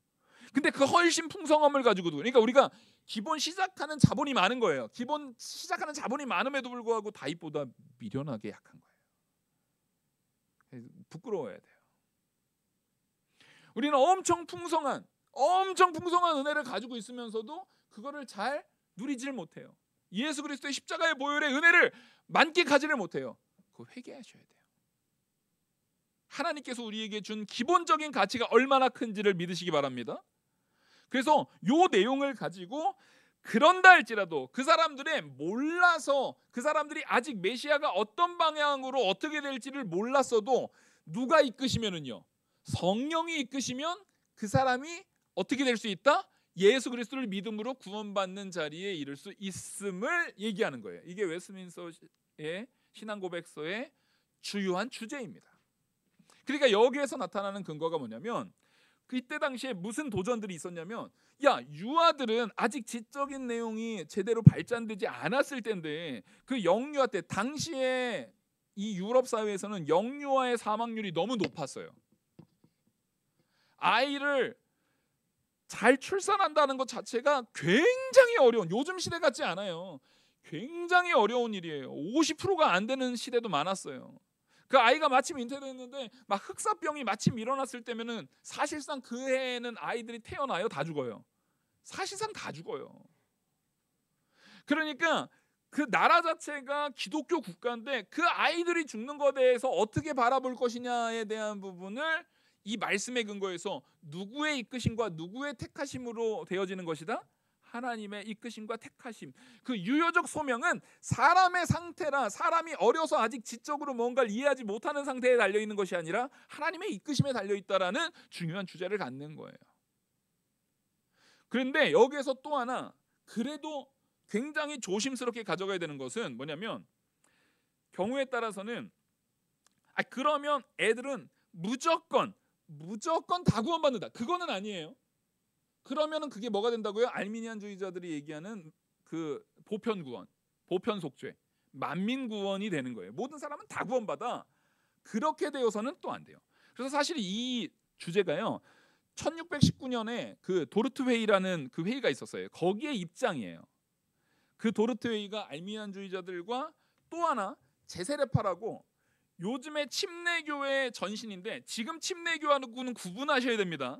근데 그 훨씬 풍성함을 가지고도 그러니까 우리가 기본 시작하는 자본이 많은 거예요. 기본 시작하는 자본이 많음에도 불구하고 다윗보다 미련하게 약한 거예요. 부끄러워야 돼요. 우리는 엄청 풍성한 은혜를 가지고 있으면서도 그거를 잘 누리질 못해요. 예수 그리스도의 십자가의 보혈의 은혜를 만끽하지를 못해요. 그거 회개하셔야 돼요. 하나님께서 우리에게 준 기본적인 가치가 얼마나 큰지를 믿으시기 바랍니다. 그래서 요 내용을 가지고 그런다 할지라도 그 사람들의 몰라서 그 사람들이 아직 메시아가 어떤 방향으로 어떻게 될지를 몰랐어도 누가 이끄시면은요, 성령이 이끄시면 그 사람이 어떻게 될 수 있다? 예수 그리스도를 믿음으로 구원받는 자리에 이를 수 있음을 얘기하는 거예요. 이게 웨스트민스터의 신앙고백서의 주요한 주제입니다. 그러니까 여기에서 나타나는 근거가 뭐냐면 그때 당시에 무슨 도전들이 있었냐면 유아들은 아직 지적인 내용이 제대로 발전되지 않았을 때인데 그 영유아 때 당시에 이 유럽 사회에서는 영유아의 사망률이 너무 높았어요. 아이를 잘 출산한다는 것 자체가 굉장히 어려운, 요즘 시대 같지 않아요. 굉장히 어려운 일이에요. 50%가 안 되는 시대도 많았어요. 그 아이가 마침 잉태됐는데 막 흑사병이 마침 일어났을 때면은 사실상 그 해에는 아이들이 태어나요, 다 죽어요. 사실상 다 죽어요. 그러니까 그 나라 자체가 기독교 국가인데 그 아이들이 죽는 것에 대해서 어떻게 바라볼 것이냐에 대한 부분을 이 말씀의 근거에서 누구의 이끄심과 누구의 택하심으로 되어지는 것이다? 하나님의 이끄심과 택하심. 그 유효적 소명은 사람의 상태라 사람이 어려서 아직 지적으로 뭔가를 이해하지 못하는 상태에 달려있는 것이 아니라 하나님의 이끄심에 달려있다라는 중요한 주제를 갖는 거예요. 그런데 여기에서 또 하나 그래도 굉장히 조심스럽게 가져가야 되는 것은 뭐냐면 경우에 따라서는 그러면 애들은 무조건 다 구원받는다. 그거는 아니에요. 그러면은 그게 뭐가 된다고요? 알미니안주의자들이 얘기하는 그 보편 구원, 보편 속죄, 만민 구원이 되는 거예요. 모든 사람은 다 구원받아. 그렇게 되어서는 또 안 돼요. 그래서 사실 이 주제가요. 1619년에 그 도르트 회의라는 그 회의가 있었어요. 거기에 입장이에요. 그 도르트 회의가 알미니안주의자들과 또 하나 제세례파라고 요즘의 침례교의 전신인데 지금 침례교하고는 구분하셔야 됩니다.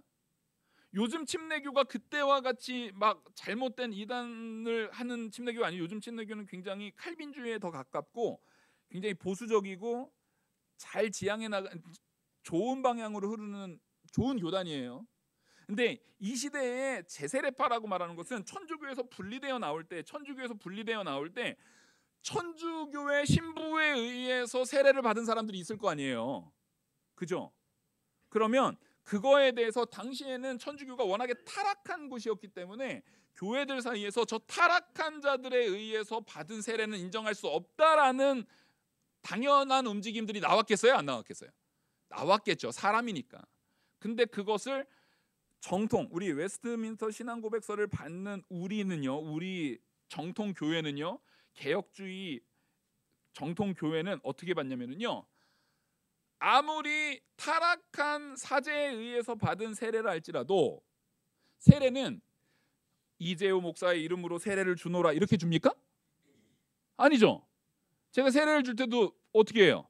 요즘 침례교가 그때와 같이 막 잘못된 이단을 하는 침례교가 아니에요. 요즘 침례교는 굉장히 칼빈주의에 더 가깝고 굉장히 보수적이고 잘 지향해 나가 좋은 방향으로 흐르는 좋은 교단이에요. 근데 이 시대에 제세례파라고 말하는 것은 천주교에서 분리되어 나올 때 천주교의 신부에 의해서 세례를 받은 사람들이 있을 거 아니에요. 그죠? 그러면 그거에 대해서 당시에는 천주교가 워낙에 타락한 곳이었기 때문에 교회들 사이에서 저 타락한 자들에 의해서 받은 세례는 인정할 수 없다라는 당연한 움직임들이 나왔겠어요? 안 나왔겠어요? 나왔겠죠. 사람이니까. 근데 그것을 정통, 우리 웨스트민스터 신앙고백서를 받는 우리 정통 교회는요, 개혁주의 정통 교회는 어떻게 받냐면요, 아무리 타락한 사제에 의해서 받은 세례를 할지라도 세례는 이재호 목사의 이름으로 세례를 주노라 이렇게 줍니까? 아니죠. 제가 세례를 줄 때도 어떻게 해요?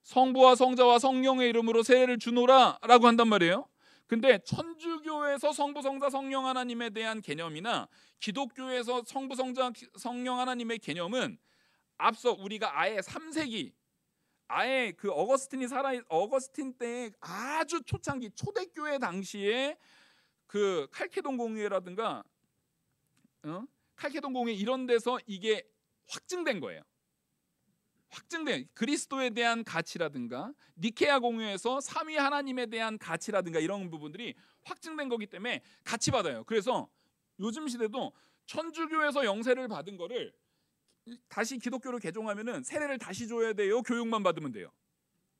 성부와 성자와 성령의 이름으로 세례를 주노라 라고 한단 말이에요. 근데 천주교에서 성부, 성자, 성령 하나님에 대한 개념이나 기독교에서 성부, 성자, 성령 하나님의 개념은 앞서 우리가 아예 3세기 아예 그 어거스틴 때의 아주 초창기 초대교회 당시에 그 칼케돈 공회라든가 칼케돈 공회 이런 데서 이게 확증된 거예요. 확증된 그리스도에 대한 가치라든가 니케아 공회에서 삼위 하나님에 대한 가치라든가 이런 부분들이 확증된 거기 때문에 같이 받아요. 그래서 요즘 시대도 천주교에서 영세를 받은 거를 다시 기독교로 개종하면은 세례를 다시 줘야 돼요? 교육만 받으면 돼요?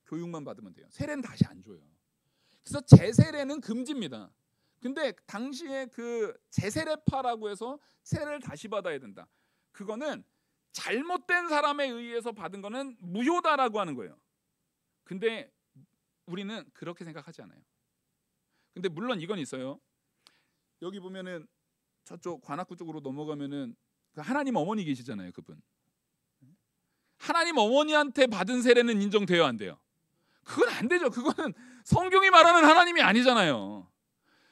교육만 받으면 돼요. 세례는 다시 안 줘요. 그래서 재세례는 금지입니다. 근데 당시에 그 재세례파라고 해서 세례를 다시 받아야 된다. 그거는 잘못된 사람에 의해서 받은 거는 무효다라고 하는 거예요. 근데 우리는 그렇게 생각하지 않아요. 근데 물론 이건 있어요. 여기 보면은 저쪽 관악구 쪽으로 넘어가면은 그 하나님 어머니 계시잖아요. 그분 하나님 어머니한테 받은 세례는 인정돼요, 안 돼요? 그건 안 되죠. 그거는 성경이 말하는 하나님이 아니잖아요.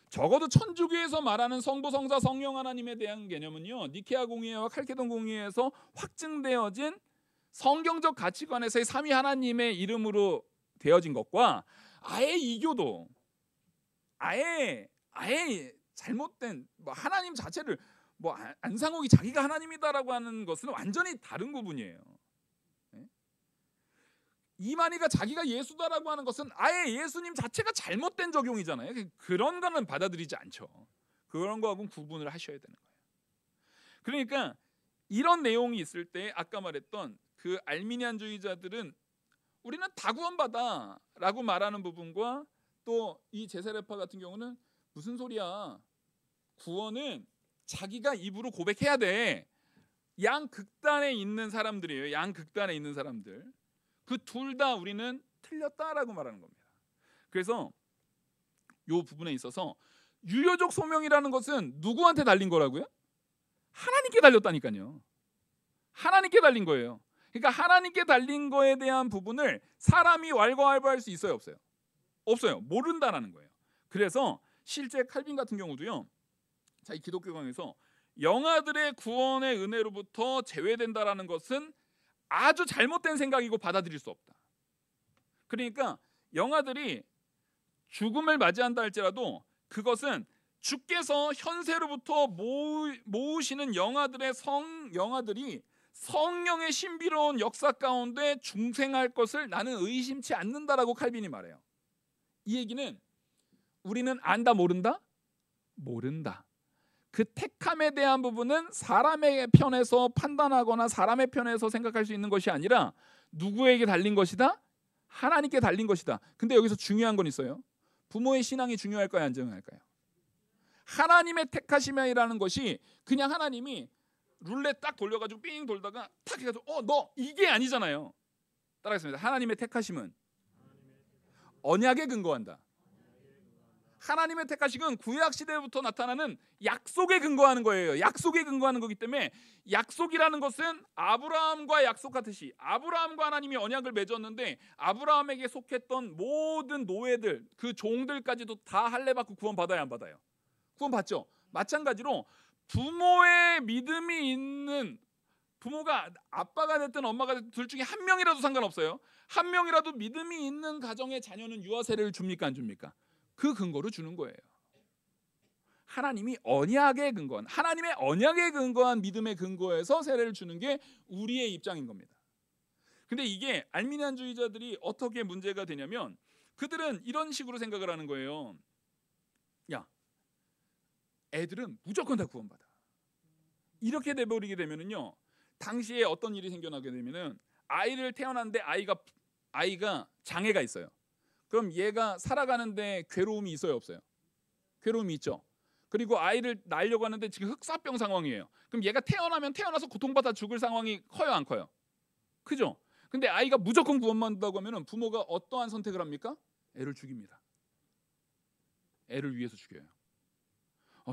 적어도 천주교에서 말하는 성부, 성자, 성령 하나님에 대한 개념은요, 니케아 공의회와 칼케돈 공의회에서 확증되어진 성경적 가치관에서의 삼위 하나님의 이름으로 되어진 것과 아예 이교도 아예 잘못된 하나님 자체를 안상옥이 자기가 하나님이다라고 하는 것은 완전히 다른 구분이에요. 이만희가 자기가 예수다라고 하는 것은 아예 예수님 자체가 잘못된 적용이잖아요. 그런 거는 받아들이지 않죠. 그런 거하고는 구분을 하셔야 되는 거예요. 그러니까 이런 내용이 있을 때 아까 말했던 그 알미니안주의자들은 우리는 다 구원받아라고 말하는 부분과 또 이 제세례파 같은 경우는 무슨 소리야? 구원은 자기가 입으로 고백해야 돼. 양극단에 있는 사람들이에요. 양극단에 있는 사람들. 그 둘 다 우리는 틀렸다라고 말하는 겁니다. 그래서 이 부분에 있어서 유효적 소명이라는 것은 누구한테 달린 거라고요? 하나님께 달렸다니까요. 하나님께 달린 거예요. 그러니까 하나님께 달린 거에 대한 부분을 사람이 왈가왈부할 수 있어요, 없어요? 없어요. 모른다라는 거예요. 그래서 실제 칼빈 같은 경우도요, 자, 이 기독교 강에서 영아들의 구원의 은혜로부터 제외된다라는 것은 아주 잘못된 생각이고 받아들일 수 없다. 그러니까 영아들이 죽음을 맞이한다 할지라도 그것은 주께서 현세로부터 모으시는 영아들이 성령의 신비로운 역사 가운데 중생할 것을 나는 의심치 않는다라고 칼빈이 말해요. 이 얘기는 우리는 안다 모른다? 모른다. 그 택함에 대한 부분은 사람의 편에서 판단하거나 사람의 편에서 생각할 수 있는 것이 아니라 누구에게 달린 것이다? 하나님께 달린 것이다. 근데 여기서 중요한 건 있어요. 부모의 신앙이 중요할까요? 안 중요할까요? 하나님의 택하심이라는 것이 그냥 하나님이 룰렛 딱 돌려가지고 삥 돌다가 탁 해가지고 너 이게 아니잖아요. 따라하겠습니다. 하나님의 택하심은 언약에 근거한다. 하나님의 택하심은 구약 시대부터 나타나는 약속에 근거하는 거예요. 약속에 근거하는 거기 때문에 약속이라는 것은 아브라함과 약속하듯이 아브라함과 하나님이 언약을 맺었는데 아브라함에게 속했던 모든 노예들, 그 종들까지도 다 할례받고 구원받아야 안 받아요? 구원받죠. 마찬가지로 부모의 믿음이 있는 부모가 아빠가 됐든 엄마가 됐든 둘 중에 한 명이라도 상관없어요. 한 명이라도 믿음이 있는 가정의 자녀는 유아 세례를 줍니까 안 줍니까? 그 근거로 주는 거예요. 하나님이 언약에 근거한, 하나님의 언약에 근거한 믿음의 근거에서 세례를 주는 게 우리의 입장인 겁니다. 근데 이게 알미니안주의자들이 어떻게 문제가 되냐면 그들은 이런 식으로 생각을 하는 거예요. 야, 애들은 무조건 다 구원받아. 이렇게 돼버리게 되면은요, 당시에 어떤 일이 생겨나게 되면은 아이를 태어났는데 아이가 장애가 있어요. 그럼 얘가 살아가는데 괴로움이 있어요, 없어요? 괴로움이 있죠. 그리고 아이를 낳으려고 하는데 지금 흑사병 상황이에요. 그럼 얘가 태어나면 태어나서 고통받아 죽을 상황이 커요, 안 커요? 크죠. 근데 아이가 무조건 구원받는다고 하면은 부모가 어떠한 선택을 합니까? 애를 죽입니다. 애를 위해서 죽여요.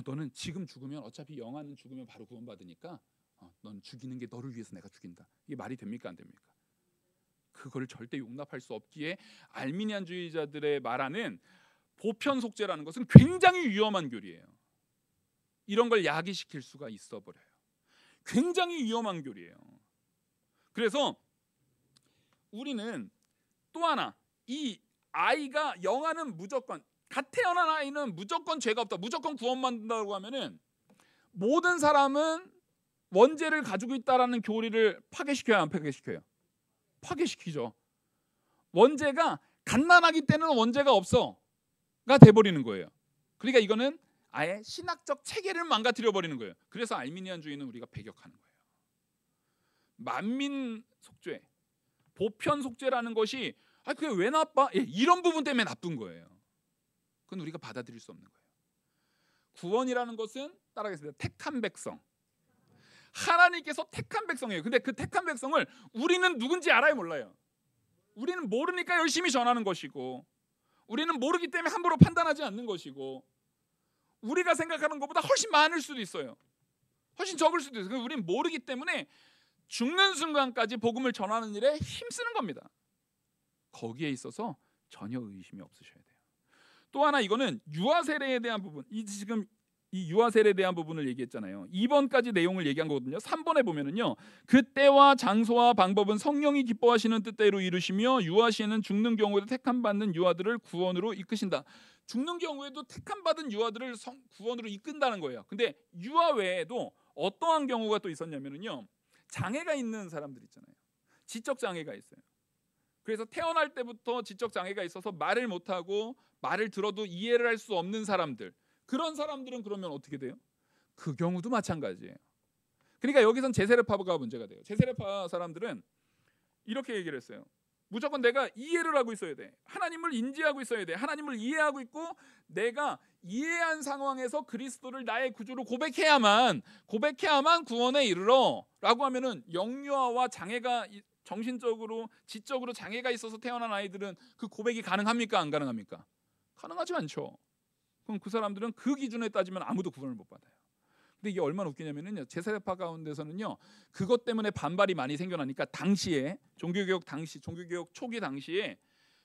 너는 지금 죽으면 어차피 영아는 죽으면 바로 구원받으니까 너는 죽이는 게 너를 위해서 내가 죽인다. 이게 말이 됩니까, 안 됩니까? 그걸 절대 용납할 수 없기에 알미니안주의자들의 말하는 보편 속죄라는 것은 굉장히 위험한 교리예요. 이런 걸 야기시킬 수가 있어 버려요. 굉장히 위험한 교리예요. 그래서 우리는 또 하나, 이 아이가 영아는 무조건, 갓 태어난 아이는 무조건 죄가 없다, 무조건 구원받는다고 하면은 모든 사람은 원죄를 가지고 있다라는 교리를 파괴시켜야 안 파괴시켜요? 파괴시키죠. 원죄가 갓난아기 때는 원죄가 없어가 돼버리는 거예요. 그러니까 이거는 아예 신학적 체계를 망가뜨려 버리는 거예요. 그래서 알미니안주의는 우리가 배격하는 거예요. 만민 속죄, 보편 속죄라는 것이 그게 왜 나빠? 이런 부분 때문에 나쁜 거예요. 그건 우리가 받아들일 수 없는 거예요. 구원이라는 것은 따라하겠습니다. 택한 백성, 하나님께서 택한 백성이에요. 근데 그 택한 백성을 우리는 누군지 알아요, 몰라요? 우리는 모르니까 열심히 전하는 것이고, 우리는 모르기 때문에 함부로 판단하지 않는 것이고, 우리가 생각하는 것보다 훨씬 많을 수도 있어요. 훨씬 적을 수도 있어요. 우리는 모르기 때문에 죽는 순간까지 복음을 전하는 일에 힘쓰는 겁니다. 거기에 있어서 전혀 의심이 없으셔야 돼요. 또 하나, 이거는 유아 세례에 대한 부분, 지금 이 유아 세례에 대한 부분을 얘기했잖아요. 2번까지 내용을 얘기한 거거든요. 3번에 보면은요, 그때와 장소와 방법은 성령이 기뻐하시는 뜻대로 이루시며 유아시에는 죽는 경우에도 택함 받는 유아들을 구원으로 이끄신다. 죽는 경우에도 택함 받은 유아들을 구원으로 이끈다는 거예요. 근데 유아 외에도 어떠한 경우가 또 있었냐면은요, 장애가 있는 사람들 있잖아요. 지적 장애가 있어요. 그래서 태어날 때부터 지적 장애가 있어서 말을 못하고 말을 들어도 이해를 할 수 없는 사람들, 그런 사람들은 그러면 어떻게 돼요? 그 경우도 마찬가지예요. 그러니까 여기선 제세례파가 문제가 돼요. 제세례파 사람들은 이렇게 얘기를 했어요. 무조건 내가 이해를 하고 있어야 돼. 하나님을 인지하고 있어야 돼. 하나님을 이해하고 있고, 내가 이해한 상황에서 그리스도를 나의 구주로 고백해야만 구원에 이르러 라고 하면은, 영유아와 장애가 정신적으로 지적으로 장애가 있어서 태어난 아이들은 그 고백이 가능합니까, 안 가능합니까? 가능하지 않죠. 그럼 그 사람들은 그 기준에 따지면 아무도 구원을 못 받아요. 근데 이게 얼마나 웃기냐면요, 제세례파 가운데서는요, 그것 때문에 반발이 많이 생겨나니까 당시에 종교개혁 초기 당시에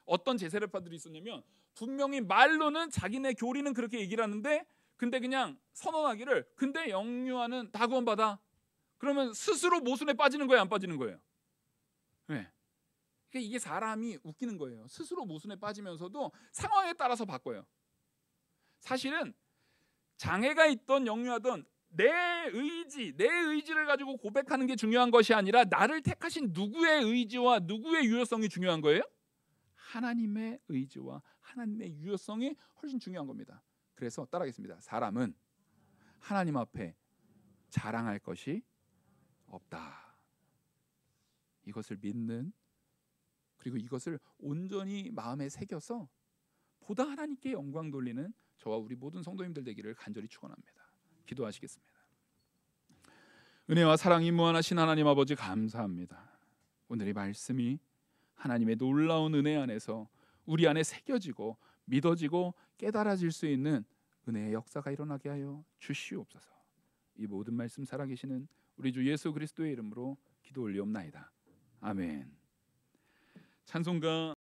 어떤 제세례파들이 있었냐면, 분명히 말로는 자기네 교리는 그렇게 얘기를 하는데, 근데 그냥 선언하기를, 근데 영유아는 다 구원받아. 그러면 스스로 모순에 빠지는 거예요, 안 빠지는 거예요? 네. 이게 사람이 웃기는 거예요. 스스로 모순에 빠지면서도 상황에 따라서 바꿔요. 사실은 장애가 있던 영유아든 내 의지를 가지고 고백하는 게 중요한 것이 아니라, 나를 택하신 누구의 의지와 누구의 유효성이 중요한 거예요? 하나님의 의지와 하나님의 유효성이 훨씬 중요한 겁니다. 그래서 따라하겠습니다. 사람은 하나님 앞에 자랑할 것이 없다. 이것을 믿는, 그리고 이것을 온전히 마음에 새겨서 보다 하나님께 영광 돌리는 저와 우리 모든 성도님들 되기를 간절히 축원합니다. 기도하시겠습니다. 은혜와 사랑이 무한하신 하나님 아버지, 감사합니다. 오늘 이 말씀이 하나님의 놀라운 은혜 안에서 우리 안에 새겨지고 믿어지고 깨달아질 수 있는 은혜의 역사가 일어나게 하여 주시옵소서. 이 모든 말씀 살아계시는 우리 주 예수 그리스도의 이름으로 기도 올리옵나이다. 아멘. 찬송가